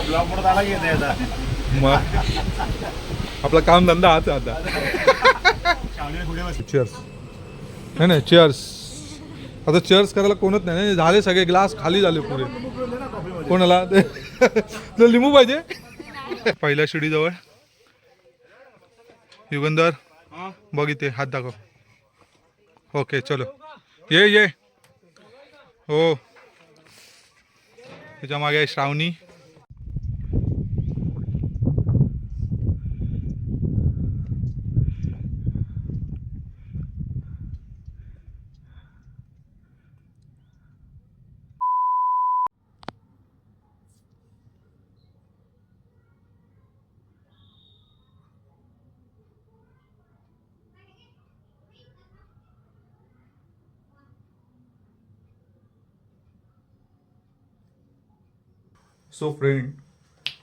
Blog म्हणत आला की नाही आता मग आपला काम धंदा हाच आहे आता. पुढे बस. चेअर्स. नाही नाही चेअर्स. आता चेअर्स करायला कोणच नाही झाले सगळे ग्लास खाली झाले पुरे. कोणाला तुला लिंबू पाहिजे. पहिल्या शिडीजवळ युगंधर बघ इथे हात दाखव. ओके चलो ये ये. हो त्याच्या मागे आहे श्रावणी. सो फ्रेंड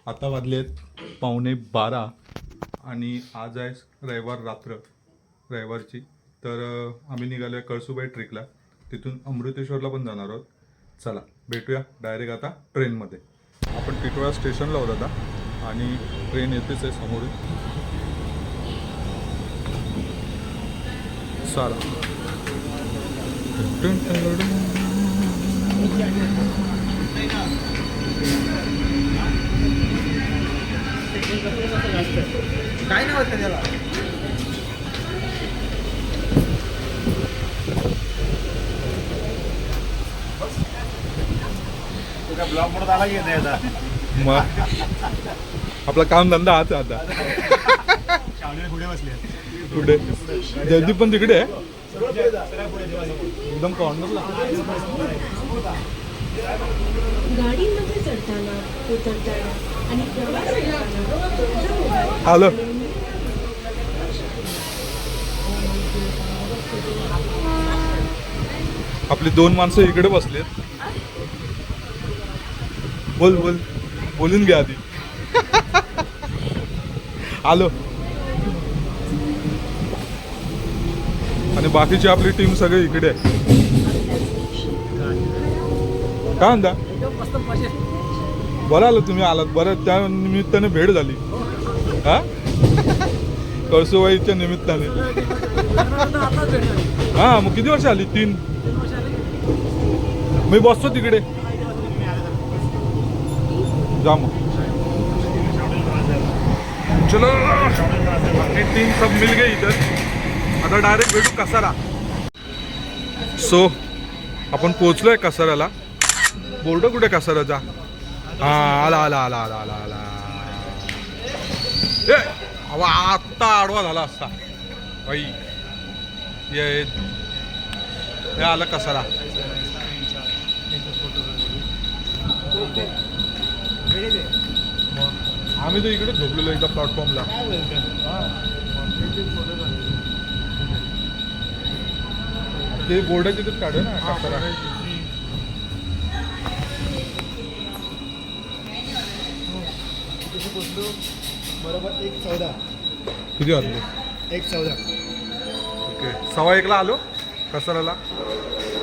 आता वाजलेत 11:15 आणि आज आहे रविवार रात्र रविवारची. तर आम्ही निघालो आहे कळसुबाई ट्रेकला. तिथून अमृतेश्वरला पण जाणार आहोत. चला भेटूया डायरेक्ट आता ट्रेनमध्ये. आपण टिटवाळा स्टेशनला होत आता आणि ट्रेन येतेच आहे समोरून. चला काय नाही वाटतं त्याला. ब्लॉग म्हणत आला की नाही आता मग आपला काम धंदा हाच आहे आता. पुढे बसले. कुठे जयदीप पण तिकडे आहे एकदम कॉर्नरला. गाडीमध्ये चढताना उतरताना आणि प्रवास करताना आलं. आपली 2 माणसं इकडे बसलेत. बोल बोल बोलून घ्या आधी. आलो. आणि बाकीची आपली टीम सगळी इकडे आहे. काय म्हणता बरं आलं तुम्ही आलात. बरं त्या निमित्ताने भेट झाली. हा कळसुबाईच्या निमित्ताने. हा मग किती वर्ष आली. 3 मी बसतो तिकडे. जा मग. चलो आपली टीम सब मिल गई इधर. आता डायरेक्ट भेटू कसारा. सो आपण पोचलोय कसाऱ्याला. बोर्ड कुठे कसाऱ्याचा. हा आला आला आला आला आला आला. ए आत्ता आडवा झाला असता बाई. हे आलं कसारा. आम्ही तर इकडे झोपलेलो एकदा प्लॅटफॉर्मला. ते बोर्डाचे तिथेच काढू ना कसारा. बरोबर 1:14. किती वाजले. 1:14. ओके 1:15 आलो कसाराला.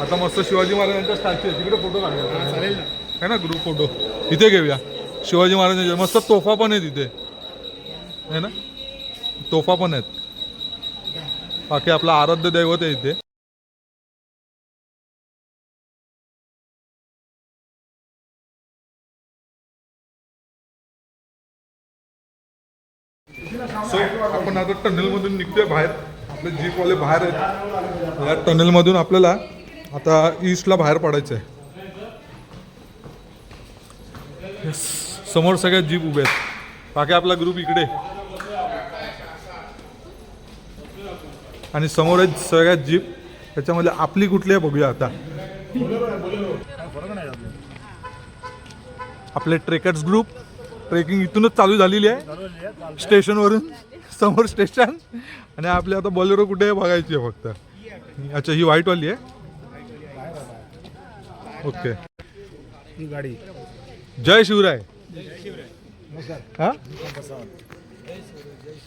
आता मस्त शिवाजी महाराजांचा स्टॅच्यू आहे तिकडे फोटो काढूया. चालेल ना. आहे ना ग्रुप फोटो इथे घेऊया. शिवाजी महाराजांचे मस्त तोफा पण आहेत इथे आहे ना. तोफा पण आहेत. बाकी आपला आराध्य दैवत आहे इथे. सो आपण आता टनेलमधून निघतोय बाहेर. आपले जीपवाले बाहेर आहेत. या टनेलमधून आपल्याला आता ईस्टला बाहेर पडायचं आहे. समोर सगळ्या जीप उभे आहेत. बाकी आपला ग्रुप इकडे आणि समोर आहेत सगळ्यात जीप. त्याच्यामध्ये आपली कुठली आहे बघूया आता. आपले ट्रेकर्स ग्रुप. ट्रेकिंग इथूनच चालू झालेली आहे स्टेशनवरून. समोर स्टेशन आणि आपली आता बोलेरो कुठे आहे बघायची आहे फक्त. अच्छा ही व्हाईटवाली आहे. ओके ही गाडी. जय शिवराय. हा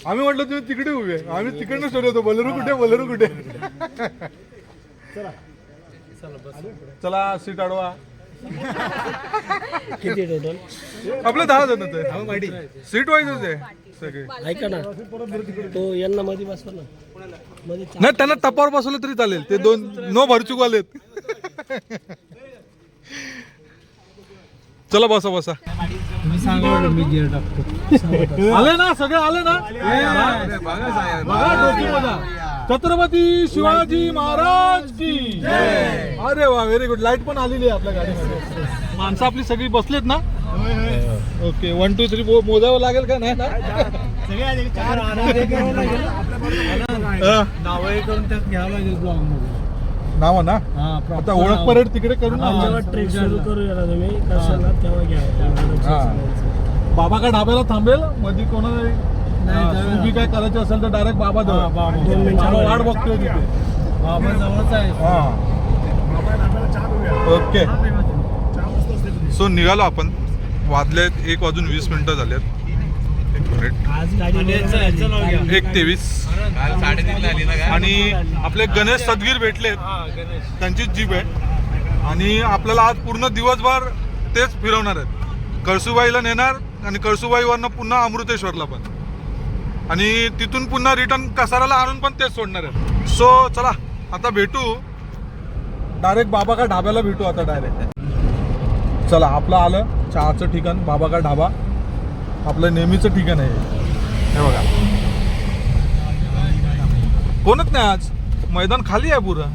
आम्ही म्हटलं तुम्ही तिकडे उभे. आम्ही तिकडनं शोधतो बोलेरो कुठे बोलेरो कुठे. चला सीट अडवा. किती टोटल? आपलं 10 जणच आहे, सीट वाईजच आहे सगळे. ऐका ना, तो यांना मध्ये बसवा ना, मध्ये नाही त्यांना टपावर बसवलं तरी चालेल, ते 2 नो भरचूक आलेत. चला बसा बसा. मी गिअर टाकतो. आले ना सगळे, आले ना. बघा डोकीमध्ये. छत्रपती शिवाजी महाराज की जय. अरे वा, व्हेरी गुड. लाईट पण आलेली आहे आपल्या गाडीमध्ये. माणसं आपली सगळी बसलेत ना. ओके 1 2 3 मोजावं लागेल का नाही ना. नाव करून त्यात घ्यावं लागेल ब्लॉग मध्ये. नाव ना. आता ओळख परेड तिकडे करू ना. जेव्हा ट्रेक सुरू करूया ना तुम्ही कशाला तेव्हा घ्या. बाबा का ढाब्याला थांबेल मध्ये कोणाला उभी काय करायची असेल तर डायरेक्ट बाबा जवळ. 2 मिनिटं वाट बघतोय तिथे. बाबा जवळच आहे. ओके सो निघालो आपण. वाजलेत 1:20 झालेत. 1 मिनिट. आज गाडी 1:23 आणि आपले गणेश सदगीर भेटलेत. त्यांचीच जीप आहे आणि आपल्याला आज पूर्ण दिवसभर तेच फिरवणार आहेत. कळसुबाईला नेणार आणि कळसुबाईवरनं पुन्हा अमृतेश्वरला पण, आणि तिथून पुन्हा रिटर्न कसाराला आणून पण तेच सोडणार आहेत. सो चला आता भेटू डायरेक्ट बाबा का ढाब्याला भेटू आता डायरेक्ट. चला आपलं आलं चहाचं ठिकाण बाबा का ढाबा. आपलं नेहमीचं ठिकाण आहे हे बघा. कोणच नाही आज, मैदान खाली आहे पुरं.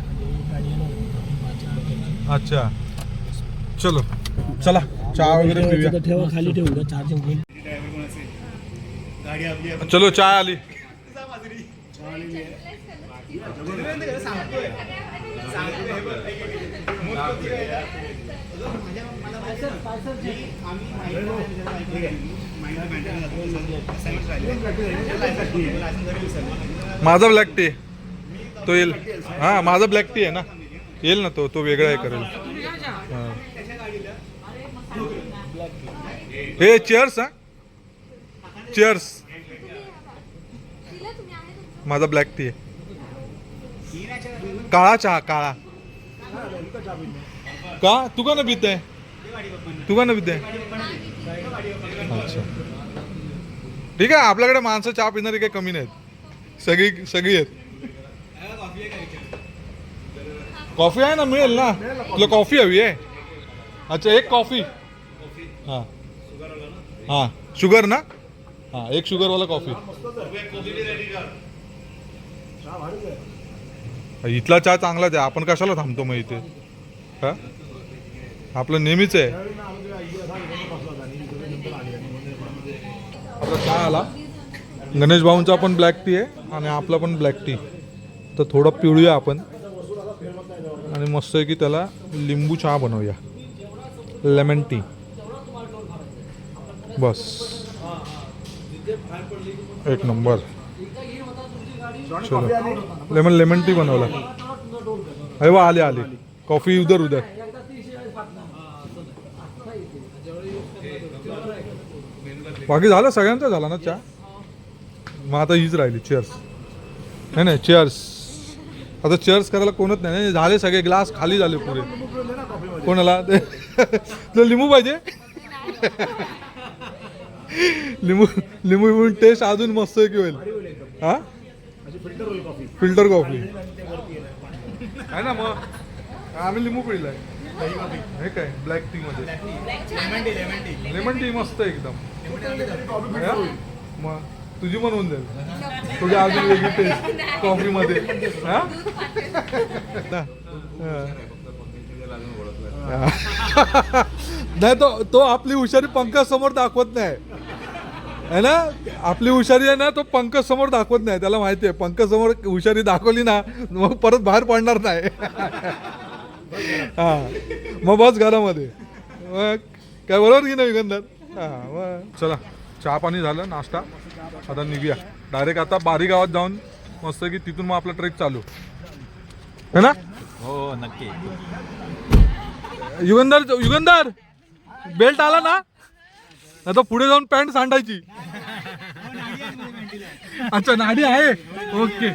अच्छा चलो चला चहा वगैरे पिऊया. ठेवा खाली ठेवू चार्जिंग. चलो चाय आली. माझा ब्लॅक टी तो येईल. हा माझा ब्लॅक टी आहे ना, येईल ना तो वेगळा आहे करेल. हे चेअर्स. हा चेअर्स. माझा ब्लॅक टी आहे. काळा चहा काळा. का तू का ना पित आहे, तू का ना पित आहे. अच्छा ठीक आहे. आपल्याकडे माणसं चहा पिणारी काही कमी नाहीत, सगळी आहेत. कॉफी आहे ना, मिळेल ना. तुला कॉफी हवी आहे. अच्छा एक कॉफी. हां हां शुगर ना. हां एक शुगरवाला कॉफी. इथला चहा चांगलाच आहे, आपण कशाला थांबतो मग इथे. हा आपलं नेहमीच आहे. आपला चहा आला. गणेश भाऊंचा पण ब्लॅक टी आहे आणि आपला पण ब्लॅक टी. तर थोडं पिळूया आपण आणि मस्त आहे की त्याला लिंबू चहा बनवूया, लेमन टी. बस एक नंबर. चलो लेमन टी बनवला. अरे वा आली कॉफी उधर. बाकी झालं सगळ्यांचा झाला ना चहा. मग आता हीच राहिली चेअर्स. नाही चेअर्स. आता चेअर्स करायला कोणच नाही. झाले सगळे ग्लास खाली झाले पुरे. कोणाला तुला लिंबू पाहिजे. लिंबू टेस्ट अजून मस्त की होईल. हा फिल्टर कॉफी आहे ना. मग आम्ही लिंबू पिळलाय. हे काय ब्लॅक टी मध्ये लेमन टी मस्त एकदम. मग तुझी पण होऊन जाईल. तुझी अजून वेगळी टेस्ट कॉफी मध्ये. नाही तो आपली हुशारी पंकज समोर दाखवत नाही है ना. आपली हुशारी आहे ना तो पंकज समोर दाखवत नाही. त्याला माहिती आहे पंकज समोर हुशारी दाखवली ना मग परत बाहेर पडणार नाही. हा मग बस घरामध्ये. मग काय बरोबर की नाही युगंधर. हा मग चला चहा पाणी झालं, नाश्ता. आता निघूया डायरेक्ट. आता बारी गावात जाऊन मस्त की तिथून मग आपला ट्रेक चालू है ना. हो नक्की. युगंधर बेल्ट आला ना. आता पुढे जाऊन पॅन्ट सांडायची. अच्छा नाडी आहे. ओके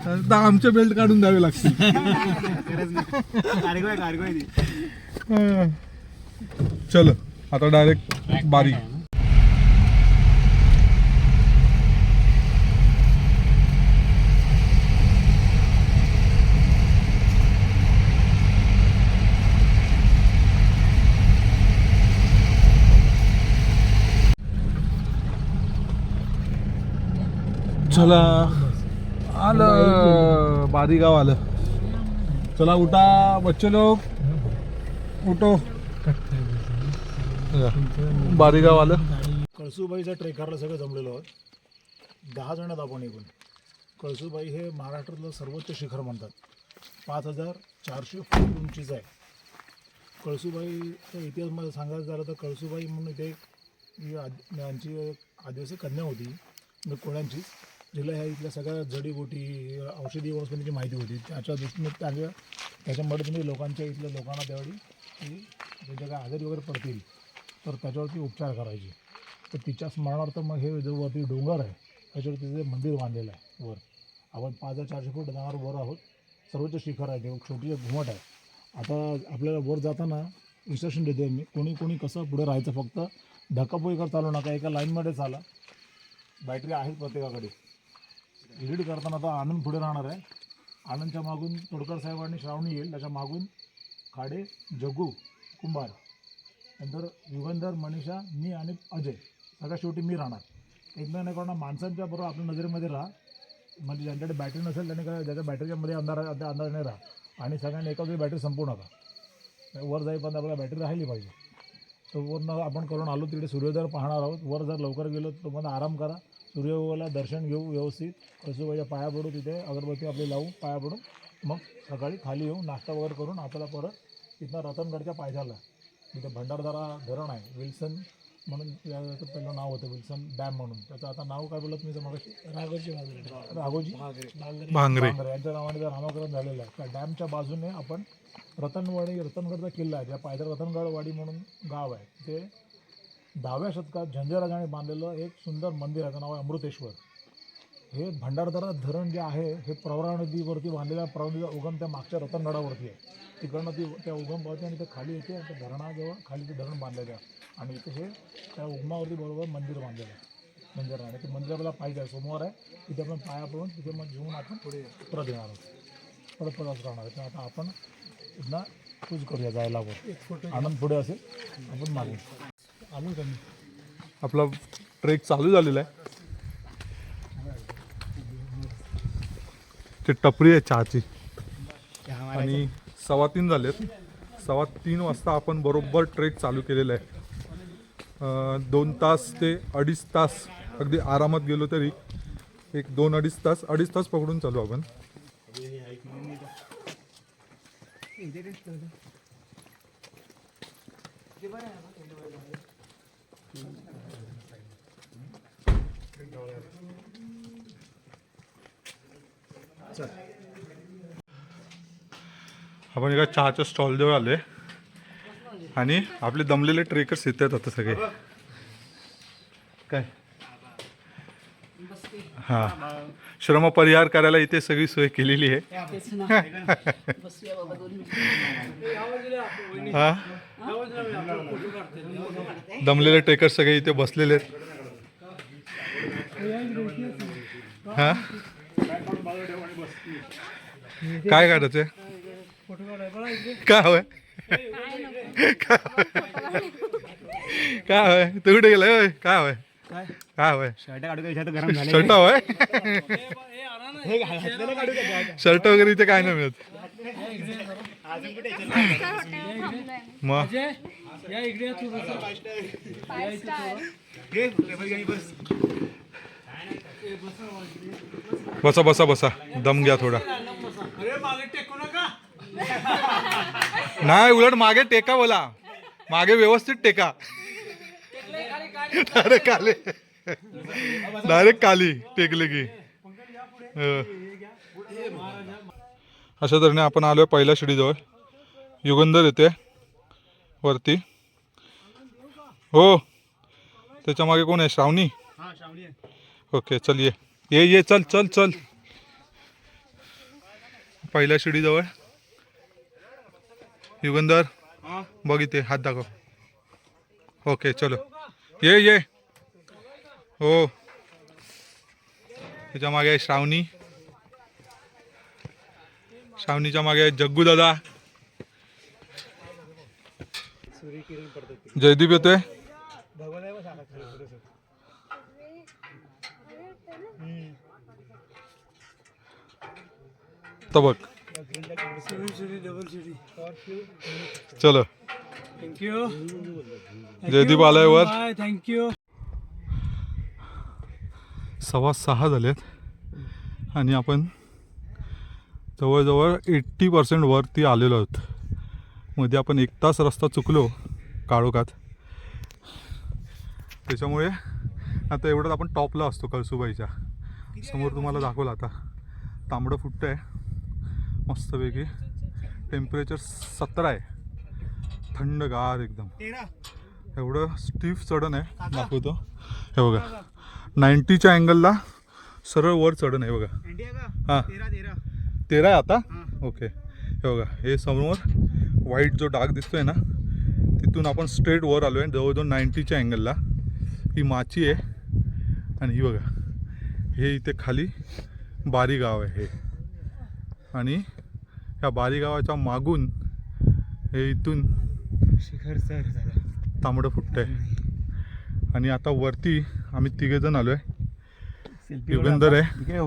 तर आमचे बेल्ट काढून द्यावे लागतील. चलो आता डायरेक्ट बारी. चला आलं बारी गाव आलं. चला उठा बच्चे लोग उठो. बारी गाव आलं. कळसूबाईच्या ट्रेकरला सगळं जमलेलो आहोत. 10 जण आहेत आपण एकूण. कळसूबाई हे महाराष्ट्रातलं सर्वोच्च शिखर म्हणतात. 5400 फूट उंचीचं आहे. कळसूबाईचा इतिहास मला सांगायचं झालं तर कळसूबाई म्हणून इथे यांची आदिवासी कन्या होती म्हणजे कोळ्यांची, जिला ह्या इथल्या सगळ्या जडीबुटी औषधी वनस्पतींची माहिती होती. त्याच्या दृष्टीने त्याच्यामुळे तुम्ही लोकांच्या इथल्या लोकांना त्यावेळी की ज्यांच्या काय आजारी वगैरे पडतील तर त्याच्यावरती उपचार करायचे. तर तिच्या स्मरणार्थ मग हे जो वरती डोंगर आहे त्याच्यावर तिथे मंदिर बांधलेलं आहे. वर आपण 5400 फूट डोंगर वर आहोत. सर्वोच्च शिखर आहे. ते छोटी घुमट आहे. आता आपल्याला वर जाताना इन्स्ट्रक्शन देते मी, कोणी कसं पुढे राहायचं. फक्त धक्कापुक्की कर चालू नका, एका लाईनमध्ये चाला. बॅटरी आहेत प्रत्येकाकडे. लीड करताना आता आनंद पुढे राहणार आहे. आनंदच्या मागून तोडकर साहेब आणि श्रावणी येईल. त्याच्या मागून खाडे, जग्गू, कुंभार, नंतर युगंधर, मनीषा, मी आणि अजय. सगळ्यात शेवटी मी राहणार. एकमेकांना माणसांच्या बरोबर आपल्या नजरेमध्ये राहा. म्हणजे ज्यांच्याकडे बॅटरी नसेल त्यांनी काय ज्याच्या बॅटरीच्या मध्ये अंधाराने राहा. आणि सगळ्यांनी एकाच वेळी बॅटरी संपवू नका. वर जाईपर्यंत आपल्याला बॅटरी राहिली पाहिजे. तर वरनं आपण करून आलो तिकडे सूर्योदय पाहणार आहोत. वर जर लवकर गेलो तर तुम्हाला आराम करा. सूर्योदयाला दर्शन घेऊ व्यवस्थित. कळसूबाईच्या पाया पडू. तिथे अगरबत्ती आपली लावून पाया पडून मग सकाळी खाली येऊन नाश्ता वगैरे करून आपल्याला परत तिथनं रतनगडच्या पायथ्याला तिथे भंडारदरा धरण आहे. विल्सन म्हणून याचं पहिलं नाव होतं विल्सन डॅम म्हणून. त्याचं आता नाव काय बोलत मी मग राघोजी भांगरे यांच्या नावाने जर नामकरण झालेलं आहे. त्या डॅमच्या बाजूने आपण रतनगडचा किल्ला आहे. त्या पायथ्याला रतनगडवाडी म्हणून गाव आहे. ते 10व्या शतकात झंझराजाने बांधलेलं एक सुंदर मंदिर आहे. त्याचं नाव आहे अमृतेश्वर. हे भंडारदरा धरण जे आहे हे प्रवरा नदीवरती बांधलेल्या प्रवरा नदीचा उगम त्या मागच्या रतनगडावरती आहे. तिकडनं ती त्या उगम पावते आणि ते खाली येते. आणि त्या धरणाजवळ खाली ते धरण बांधलेलं आहे. आणि इथे हे त्या उगमावरती बरोबर मंदिर बांधलेलं आहे. मंदिर आहे. ते मंदिर आपल्याला पाहिजे आहे. सोमवार आहे. तिथे आपण पाया पडून तिथे मग घेऊन आपण पुढे परत येणार आहोत. परत करणार आहे. तर आता आपण पुन्हा पूज करूया जायला वर. आनंद पुढे असेल आपण मागे आनंद कमी. आपला ट्रेक चालू झालेला आहे. ते टपरी आहे चहाची आणि 3:15 झालेत. 3:15 वाजता आपण बरोबर ट्रेक चालू केलेला आहे. 2 तास ते 2.5 तास अगदी आरामात गेलो तरी एक 2-2.5 तास पकडून चालू आपण. आपण एका चहाच्या स्टॉल जवळ आलोय आणि आपले दमलेले ट्रेकर्स येत आहेत आता सगळे. काय हा श्रम परिहार करायला इथे सगळी सोय केलेली आहे. हा दमलेले ट्रेकर्स सगळे इथे बसलेले आहेत. हा काय काढायचंय काय हवंय काय हवंय तू कुठे गेलाय काय हवंय काय हवंय शर्ट हवंय शर्ट वगैरे इथे काय नाही मिळत. मग बसा बसा बसा दम घ्या थोडा. नाही उलट मागे टेका बोला मागे व्यवस्थित टेका. डायरेक्ट खाली टेकले की. अशा तऱ्हेने आपण आलोय पहिल्या शिडीजवळ. युगंधर येते वरती. हो त्याच्या मागे कोण आहे श्रावणी. ओके चल ये चल चल चल पहिल्या शिडीजवळ. युगंधर बघ इथे हात दाखव. ओके चलो ये हो. त्याच्या मागे आहे श्रावणी. श्रावणीच्या मागे आहे जग्गू दादा. जयदीप येतोय. तर बघ चलो. थँक्यू. जयदीप आलाय वर. थँक्यू. 6:15 झालेत आणि आपण जवळजवळ 80% वरती आलेलो आहोत. मध्ये आपण 1 तास रस्ता चुकलो काळोखात. त्याच्यामुळे आता एवढंच आपण टॉपला असतो कळसुबाईच्या समोर. तुम्हाला दाखवलं आता तांबडं फुटतं आहे मस्तपैकी. टेम्परेचर 17 आहे. थंडगार एकदम. एवढं स्टीफ चढण आहे दाखवतो. हे बघा 90च्या अँगलला सरळ वर चढण आहे बघा. हां 13 आहे आता. ओके हे बघा हे समोर व्हाईट जो डाग दिसतोय ना तिथून आपण स्ट्रेट वर आलो आहे जवळजवळ 90च्या अँगलला. ही माची आहे आणि ही बघा हे इथे खाली बारी गाव आहे हे. आणि ह्या बारी गावाच्या मागून हे इथून शिखर सर तांबडं फुटतं आहे. आणि आता वरती आम्ही 3 जण आलो आहे. युगंधर आहे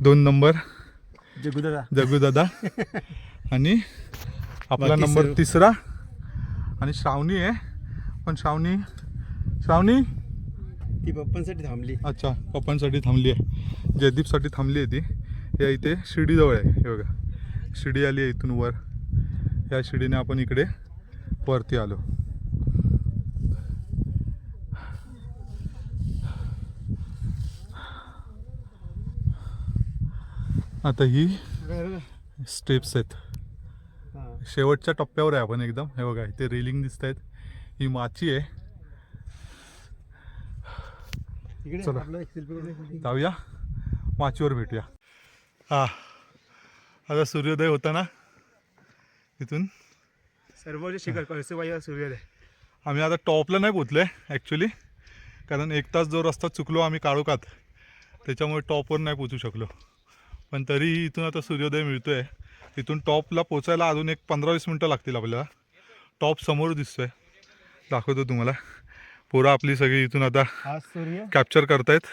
2 नंबर जग्गू दादा आणि आपला नंबर 3रा आणि श्रावणी आहे. पण श्रावणी ती पप्पांसाठी थांबली. अच्छा पप्पांसाठी थांबली आहे. जयदीपसाठी थांबली आहे ती. या इथे शिडीजवळ आहे. हे बघा शिडी आली आहे इथून वर. या शिडीने आपण इकडे वरती आलो. आता ही स्टेप्स आहेत. शेवटच्या टप्प्यावर आहे आपण एकदम. हे बघा इथे रेलिंग दिसत आहेत. ही माची आहे. चला जाऊया माचीवर भेटूया. हा आता सूर्योदय होता ना तिथून सर्वोच्च शिखर कळसुबाईवर सूर्योदय. आम्ही आता टॉपला नाही पोचलो आहे ॲक्च्युली. कारण 1 तास जो रस्ता चुकलो आम्ही काळोखात त्याच्यामुळे टॉपवर नाही पोचू शकलो. पण तरीही इथून आता सूर्योदय मिळतो आहे. इथून टॉपला पोचायला अजून एक 15-20 मिनटं लागतील आपल्याला. टॉप समोर दिसतोय दाखवतो तुम्हाला. पोरं आपली सगळी इथून आता हा सूर्य कॅप्चर करतायत.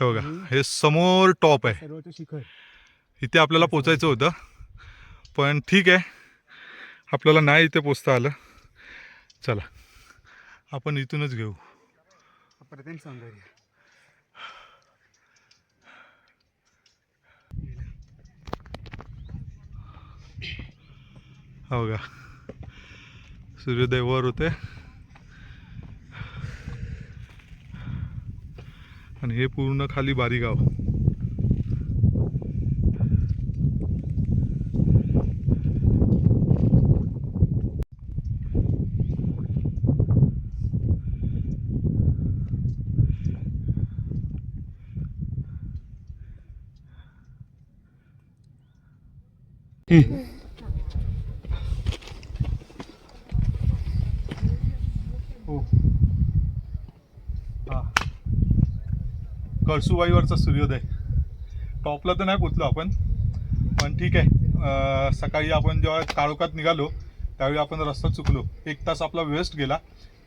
हे बघा हे समोर टॉप आहे. सर्वोच्च शिखर. इथे आपल्याला पोचायचं होतं पण ठीक आहे आपल्याला नाही इथे पोचता आलं. चला आपण इथूनच घेऊ. अप्रतिम सौंदर्य. हो का सूर्योदय वर होते आणि हे पूर्ण खाली बारी गाव. हो हा कळसुबाईवरचा सूर्योदय. टॉपला तर नाही पोचलो आपण पण ठीक आहे. सकाळी आपण जेव्हा काळोखात निघालो त्यावेळी आपण रस्ता चुकलो. 1 तास आपला वेस्ट गेला.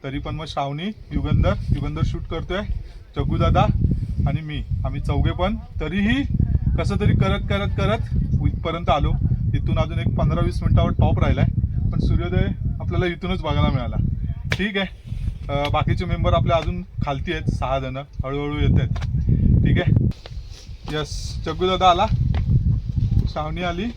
तरी पण मग श्रावणी युगंधर शूट करतोय. जग्गू दादा आणि मी आम्ही 4घे पण तरीही कसं तरी करत इथपर्यंत आलो. इथून अजून एक 15-20 मिनिटावर टॉप राहिला आहे. पण सूर्योदय आपल्याला इथूनच बघायला मिळाला. ठीक आहे. बाकीचे मेंबर आपले अजून खालती आहेत 6 जण हळूहळू येत आहेत. ठीक आहे. यस जग्गू दादा आला. श्रावणी आली.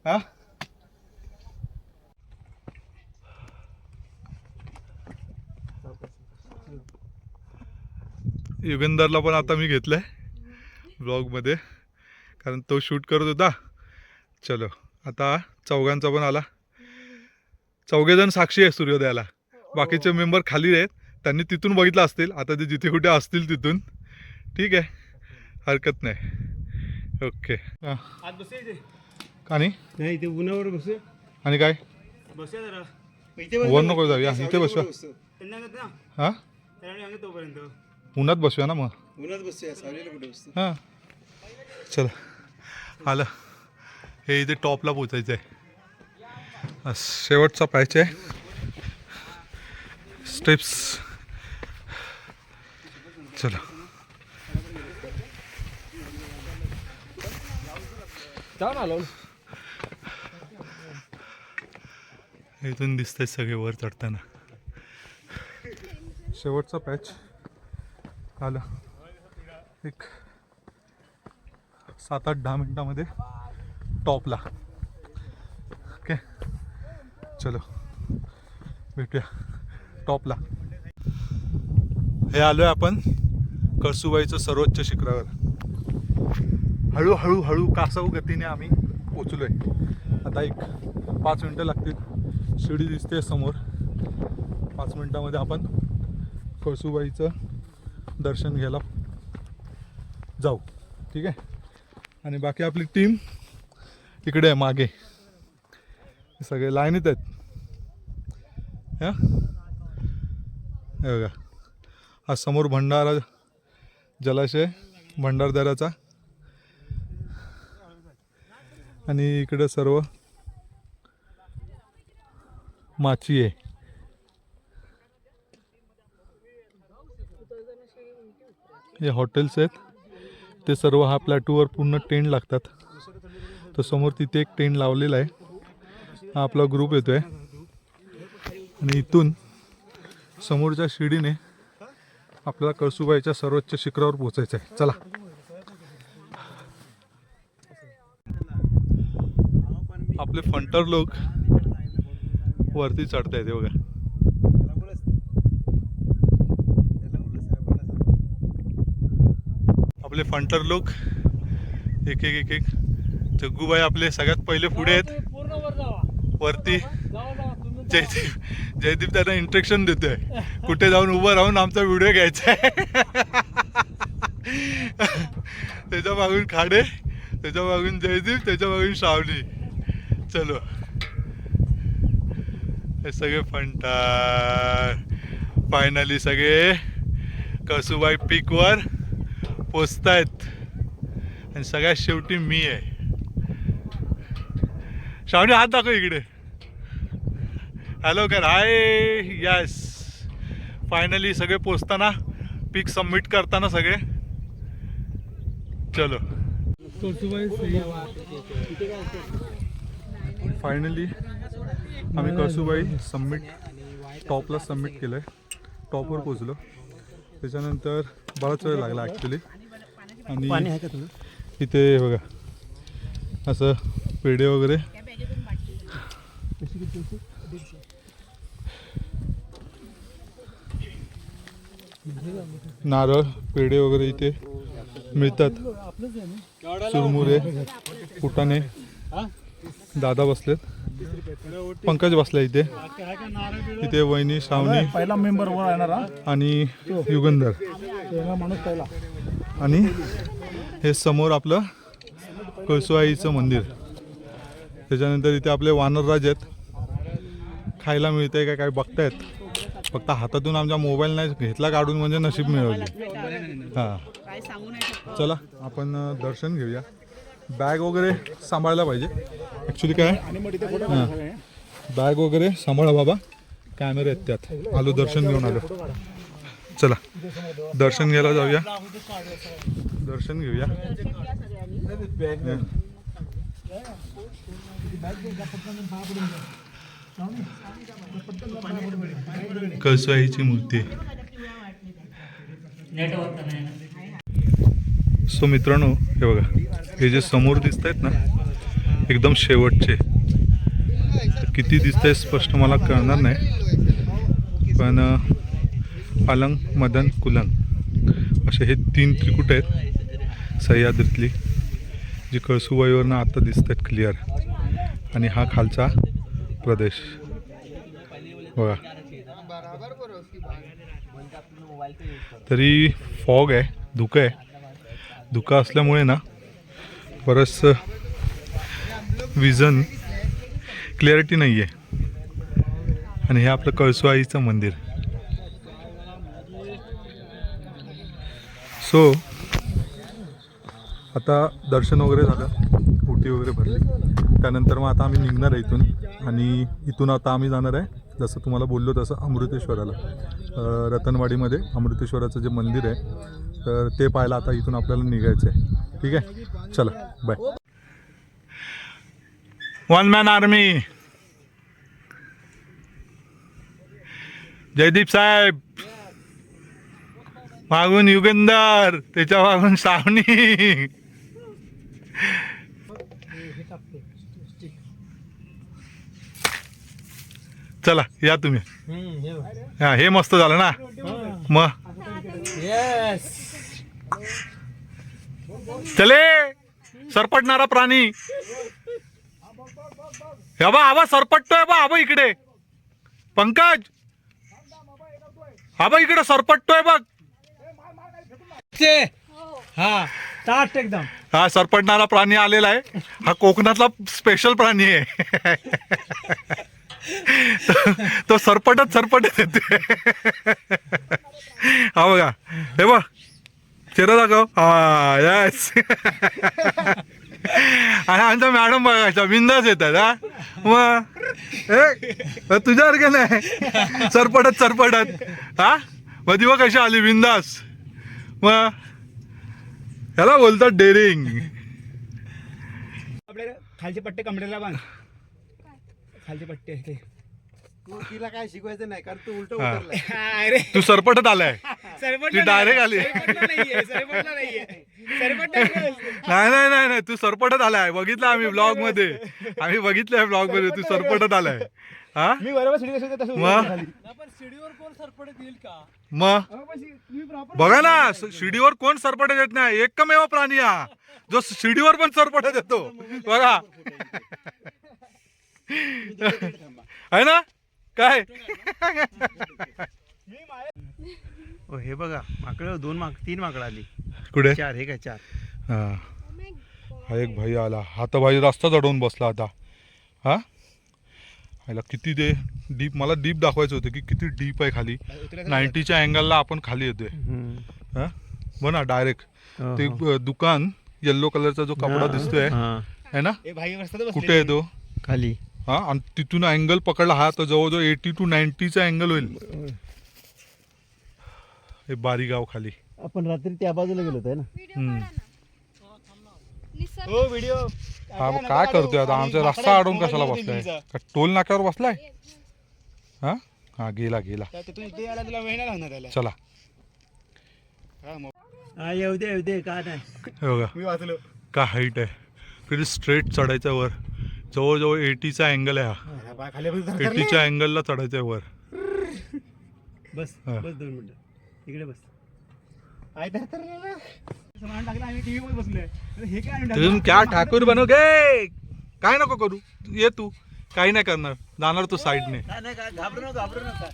हा युगंधरला पण आता मी घेतलंय ब्लॉगमध्ये कारण तो शूट करत होता. चलो आता 4घांचा पण आला. 4घे जण साक्षी आहे सूर्योदयाला. बाकीचे मेंबर खाली आहेत त्यांनी तिथून बघितलं असतील, आता ते जिथे कुठे असतील तिथून. ठीक आहे, हरकत नाही. ओके. हां आज बसे आणि नाही ते उन्हावर बसे आणि काय बसे जरा वर नको जाऊया, इथे बसूया. त्यांना ना हां त्याने तोपर्यंत उन्हात बसूया ना मग. उन्हात बसते सावलीला कुठे बसते. हां चला आलं. हे इथे टॉपला पोचायचं आहे. शेवटचा पॅच आहे. स्टेप्स. चला जाऊन आलो. इथून दिसतंय सगळे वर चढताना. शेवटचा पॅच आला. एक 7-8-10 मिनिटामध्ये टॉपला. ओके चलो भेटूया टॉपला. हे आलोय आपण कळसुबाईचं सर्वोच्च शिखरावर. हळूहळू हळू कासव गतीने आम्ही पोचलोय. आता एक 5 मिनटं लागतील. शिडी दिसते समोर. 5 मिनटामध्ये आपण कळसुबाईचं दर्शन घ्यायला जाऊ. ठीक आहे. आणि बाकी आपली टीम इकडे आहे मागे. सगळे लाईनीत आहेत. हां हे बघा, हा समोर भंडारा जलाशय भंडारदऱ्याचा. आणि इकडे सर्व माची आहे. हे हॉटेल्स आहेत. ते सर्व हा प्लॅटूवर पूर्ण टेंट लागतात. तर समोर तिथे एक टेंट लावलेला आहे. हा आपला ग्रुप येतोय. आणि इथून समोरच्या शिडीने आपल्याला कळसुबाईच्या सर्वोच्च शिखरावर पोचायचं आहे. चला आपले फंटर लोक वरती चढता येते बघा. आपले फंटर लोक एक एक एक एक. जग्गूबाई आपले सगळ्यात पहिले पुढे आहेत वरती. जयदीप त्यांना इंस्ट्रक्शन देतोय कुठे जाऊन उभं राहून आमचा व्हिडिओ घ्यायचा आहे. त्याच्या मागून खाडे, त्याच्या मागून जयदीप, त्याच्या मागून श्रावणी. चलो हे सगळे फंटार फायनली सगळे कळसुबाई पीकवर पोचतायत. आणि सगळ्यात शेवटी मी आहे. श्रावणी हात दाखव इकडे. हॅलो कर. हाय. यस फायनली सगळे पोचताना, पीक सबमिट करताना सगळे. चलो फायनली आम्ही कळसुबाई टॉपला सबमिट केलं आहे. टॉपवर पोचलो. त्याच्यानंतर बराच वेळ लागला ॲक्च्युली. आणि इथे बघा असं पेढे वगैरे नारळ पेढे वगैरे इथे मिळतात. चुरमुरे, फुटाणे. दादा बसलेत. पंकज बसला इथे. इथे वहिनी, श्रावणी, पहिला मेंबर वर येणार आणि युगंधर. माणूस पहिला. आणि हे समोर आपलं कळसुबाईचं मंदिर. त्याच्यानंतर इथे आपले वानरराज आहेत. खायला मिळतंय काय काय बघतायत. फक्त हातातून आमच्या मोबाईल नाही घेतला काढून म्हणजे नशीब मिळवली. हां चला आपण दर्शन घेऊया. बॅग वगैरे सांभाळायला पाहिजे ॲक्च्युली. काय हां बॅग वगैरे सांभाळा बाबा. कॅमेरे आहेत त्यात. आलो दर्शन घेऊन आलो. चला दर्शन घ्यायला जाऊया. दर्शन घेऊया. कळसुबाईची मूर्ती. सो मित्रांनो हे बघा, हे जे समोर दिसत आहेत ना एकदम शेवटचे. किती दिसत आहे स्पष्ट मला कळणार नाही, पण अलंग, मदन, कुलंग असे हे 3 त्रिकुट आहेत सह्याद्रीतली, जी कळसुबाईवरनं आता दिसत आहेत क्लिअर. आणि हा खालचा प्रदेश बघा. तरी फॉग आहे, धुकं आहे. धुकं असल्यामुळे ना बरंचसं विजन क्लॅरिटी नाही आहे. आणि हे आपलं कळसुआईचं मंदिर. सो आता दर्शन वगैरे झालं, ओटी वगैरे भरली. त्यानंतर मग आता आम्ही निघणार आहे इथून. आणि इथून आता आम्ही जाणार आहे जसं तुम्हाला बोललो तसं अमृतेश्वराला. रतनवाडीमध्ये अमृतेश्वराचं जे मंदिर आहे तर ते पाहायला आता इथून आपल्याला निघायचं आहे. ठीक आहे, चला bye. One man army. Jaydeep साहेब, मागून युगेंदर, त्याच्या मागून सावनी. चला या तुम्ही. हा, हे मस्त झालं ना मग. चले सरपटणारा प्राणी. आबा सरपटतोय बा. आबा इकडे. पंकज, आबा इकडे सरपटतोय बघ. एकदम हा सरपटणारा प्राणी आलेला आहे. हा कोकणातला स्पेशल प्राणी आहे. तो सरपटच येते. हा बघा, हे बघ चेहरा दाखव. हा यस. आणि आमच्या मॅडम बघायच्या बिंदास येतात. हा मग तुझ्यासारखं नाही, सरपटत. हा मग बघ कशी आली बिंदास. मग ह्याला बोलतात डेअरिंग. खालचे पट्टे कमरेला बांध. खालचे पट्टे ते तिला काय शिकवायचं नाही कारण तू उलट हा. उतरलाय. अरे तू सरपटत आलाय. ती डायरेक्ट आली. नाही तू सरपटत आलाय. बघितलं आम्ही ब्लॉग मध्ये. तू सरपटत आलाय. हा मी बरोबर सिडी कसं तसं मग शिडीवर कोण सरपडत येईल का? मग बघा ना, शिडीवर कोण सरपटत येत नाही. एकमेव प्राणी हा जो शिडीवर पण सरपटत येतो. बघा आहे ना काय. हे बघा माकड तीन माकड आली. कुठे. चार हे काय चार. हा एक भाई आला. हा तर भाई रस्ता चढवून बसला आता. हा ह्याला किती ते डीप, मला डीप दाखवायचं होतं की किती डीप आहे खाली. 90च्या अँगलला आपण खाली येतोय. हा बघ ना डायरेक्ट ते दुकान येल्लो कलरचा जो कपडा दिसतोय है ना, कुठे आहे तो खाली. हा आणि तिथून अँगल पकडला हा तर जवळजवळ 80 to 90चा अँगल होईल. हे बारी गाव खाली. आपण रात्री त्या बाजूला गेलो होतो ना. हो व्हिडिओ हा काय करतोय आता. आमचा रस्ता अडवून कशाला बसलाय. का टोल नाक्यावर बसलाय. हा हा गेला. तिथून इथे यायला तुला महिना लागणार त्याला. चला येऊ दे काय नाही. हे बघा मी वाचलो. का हाईट आहे. किती स्ट्रेट चढायचं वर. जवळजवळ 80चा अँगल आहे हा. खाली 80च्या अँगलला चढायचंय वर. बस हा. बस 2 मिनिटं इकडे बस. सामान टाकलं आम्ही टीव्ही मध्ये बसलोय. हे काय आणून तुम क्या ठाकूर बनो गे. काय नको करू. ये तू काही नाही करणार. जाणार तू साईडने. काय घाबरू नका.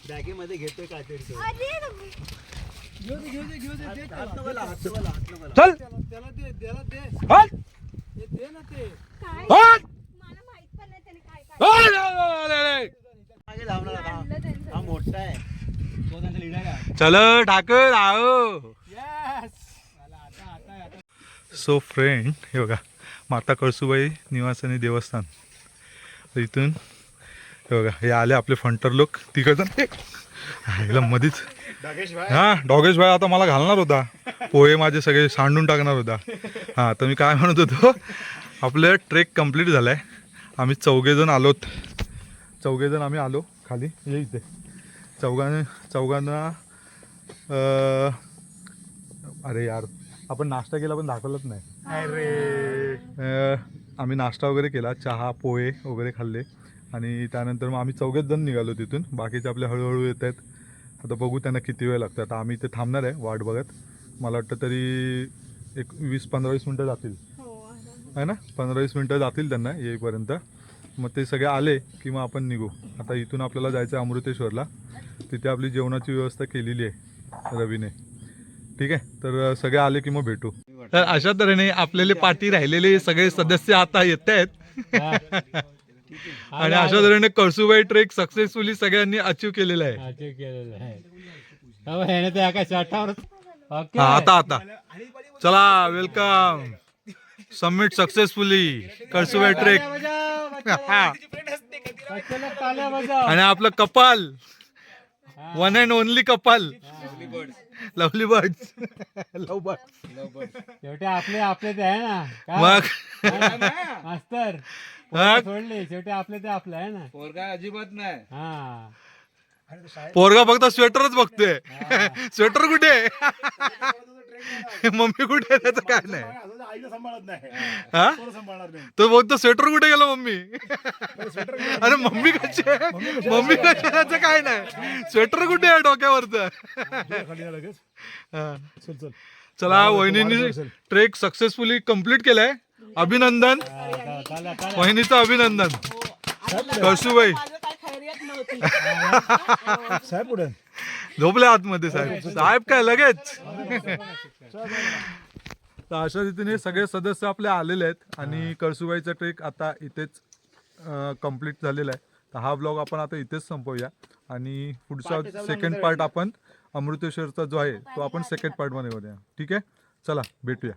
बॅगेमध्ये घेतोय काय तरी. चल त्याला दे हट. दे ना ते. हट. मला माहित पण नाही त्याने काय मागे लावणार आता. हा मोठा आहे. तो त्यांचा लीडर आहे. चल ठाकर आओ. यस. आता सो फ्रेंड, हे बघा माता कळसुबाई निवासनी देवस्थान. तर इथून हे बघा हे आले आपले फंटर लोक. तिकडचं ह्याला मधीच हा डॉगेश भाई आता मला घालणार होता. पोहे माझे सगळे सांडून टाकणार होता. हां तर मी काय म्हणत होतो, आपलं ट्रेक कंप्लीट झाला आहे. आम्ही चौघेजण आम्ही आलो खाली. ये इथे चौघांना अरे यार आपण नाश्ता केला पण दाखवलंच नाही. आम्ही नाश्ता वगैरे केला. चहा पोहे वगैरे खाल्ले आणि त्यानंतर मग आम्ही चौघेच जण निघालो तिथून. बाकीचे आपले हळूहळू येत आहेत. आता बघू त्यांना किती वेळ लागतो. आता आम्ही इथे थांबणार आहे वाट बघत. मला वाटतं तरी एक 20-15 मिनटं जातील आहे ना. 15-20 मिनटं जातील त्यांना येईपर्यंत. मग ते सगळे आले की मग आपण निघू. आता इथून आपल्याला जायचं आहे अमृतेश्वरला. तिथे आपली जेवणाची व्यवस्था केलेली आहे रवीने. ठीक आहे, तर सगळे आले की मग भेटू. तर अशा तऱ्हेने आपल्याला पाठी राहिलेले सगळे सदस्य आता येत आहेत आणि अशा तऱ्हेने कळसुबाई ट्रेक सक्सेसफुली सगळ्यांनी अचीव केलेला आहे. हा, आता चला, welcome. Submit successfully Kalsubai trek. आणि आपलं couple, one and only couple, lovely birds. Love bird शेवटी आपले ते आहे ना मग मास्तर मग सोडले, शेवटी आपले ते आपलं आहे ना. पोरगा अजिबात नाही. हा पोरगा फक्त स्वेटरच बघतोय. स्वेटर कुठे, मम्मी कुठे, त्याचं काय नाही. आईला सांभाळत नाही, हा, पोरं सांभाळणार नाही. तो बोलतो स्वेटर कुठे गेला मम्मी. अरे मम्मी कशी आहे, मम्मी कशी आहे, त्याचं काय नाही. स्वेटर कुठे आहे डोक्यावरचं. खाली जा लगेच. हा. चल चल. चला, वहिनींनी ट्रेक सक्सेसफुली कम्प्लीट केलाय. अभिनंदन, वहिनीचं अभिनंदन. कळसुबाई साहेब पुढे झोपले आतमध्ये. साहेब काय लगेच. तर अशा रीतीने सगळे सदस्य आपले आलेले आहेत आणि कळसुबाईचा ट्रेक आता इथेच कम्प्लीट झालेला आहे. तर हा ब्लॉग आपण आता इथेच संपवूया आणि पुढचा सेकंड पार्ट आपण अमृतेश्वरचा जो आहे तो आपण सेकंड पार्टमध्ये करूया. ठीक आहे, चला भेटूया.